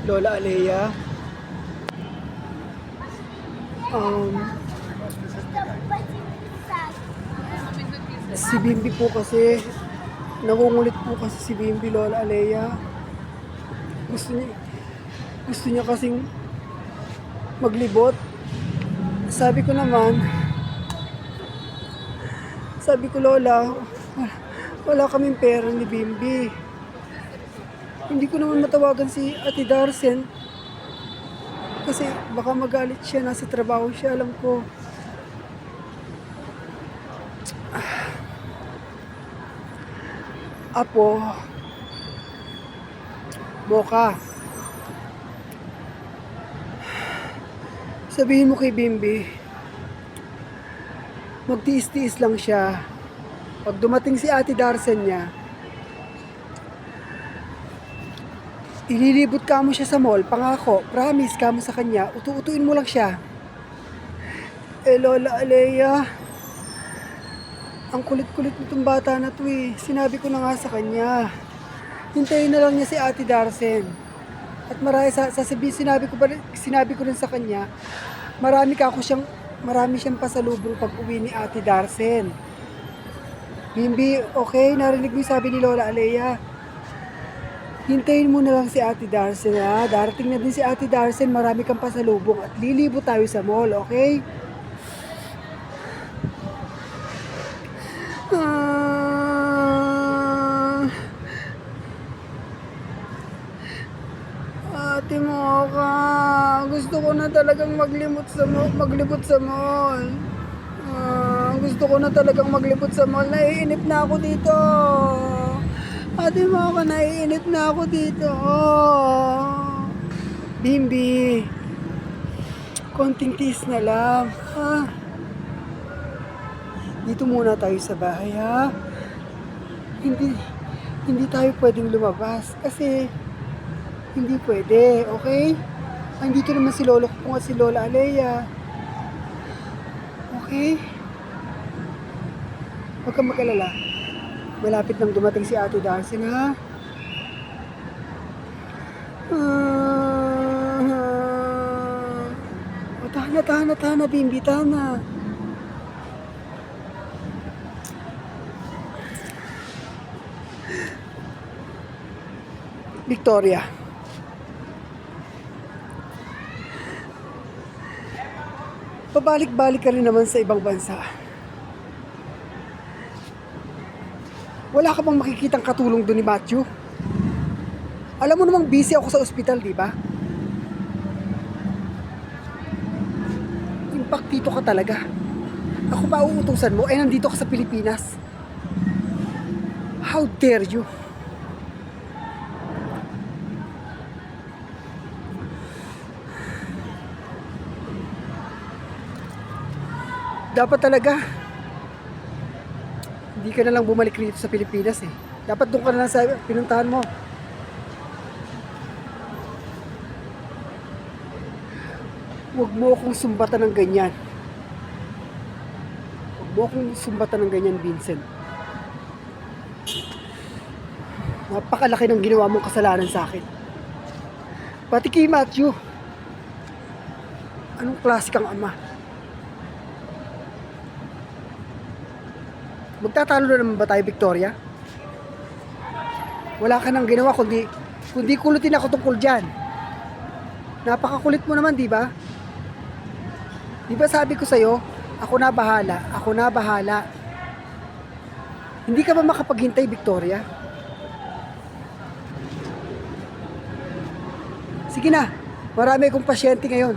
Lola Alea, um, si Bimbi po kasi, nangungulit po kasi si Bimbi, Lola Alea. Gusto niya, gusto niya kasing maglibot. Sabi ko naman, sabi ko, Lola, wala kaming pera ni Bimbi. Hindi ko naman matawagan si Ate Darcen kasi baka magalit siya, nasa trabaho siya, alam ko. Apo, Boka, sabihin mo kay Bimbi, magtiis-tiis lang siya. Pag dumating si Ate Darcen niya, ililibot ka mo siya sa mall, pangako, promise ka mo sa kanya, utu-utuin mo lang siya. Lola Alea, ang kulit-kulit nitong bata na to eh. Sinabi ko na nga sa kanya, hintayin na lang niya si Ate Darcen. At sasabihin, sinabi ko rin sa kanya, marami siyang pasalubong pag uwi ni Ate Darcen. Bimbi, okay, narinig mo yung sabi ni Lola Alea. Hintayin mo na lang si Ate Darcen, ha? Darating na din si Ate Darcen, marami kang pasalubong at lilibo tayo sa mall, okay? Ate Mocha, gusto ko na talagang maglibot sa mall. Gusto ko na talagang maglibot sa mall. Naiinip na ako dito. Ate Mocha, naiinip na ako dito. Bimbi, konting tiis na lang. Dito muna tayo sa bahay, ha? Hindi tayo pwedeng lumabas kasi hindi pwede, okay? Andito naman si Lolo ko at si Lola Alea. Okay? Huwag kang mag-alala. Malapit nang dumating si Ate Darcen, ha? Tana, Bimbi, tana. Victoria. Pabalik-balik ka rin naman sa ibang bansa. Wala ka bang makikitang katulong doon ni Matthew? Alam mo namang busy ako sa ospital, di ba? Impact dito ka talaga. Ako pa uutusan mo, nandito ka sa Pilipinas. How dare you? Dapat talaga hindi ka na lang bumalik rito sa Pilipinas eh. Dapat doon ka na lang sa pinuntahan mo. Huwag mo akong sumbatan ng ganyan. Huwag mo akong sumbatan ng ganyan, Vincent. Napakalaki ng ginawa mong kasalanan sa akin. Pati kay Matthew. Anong klase kang ama? Magtatalo na naman ba tayo, Victoria? Wala ka nang ginawa kundi kulutin ako tungkol dyan. Napakakulit mo naman, di ba? Di ba sabi ko sa'yo, ako na bahala. Hindi ka ba makapaghintay, Victoria? Sige na, marami akong pasyente ngayon.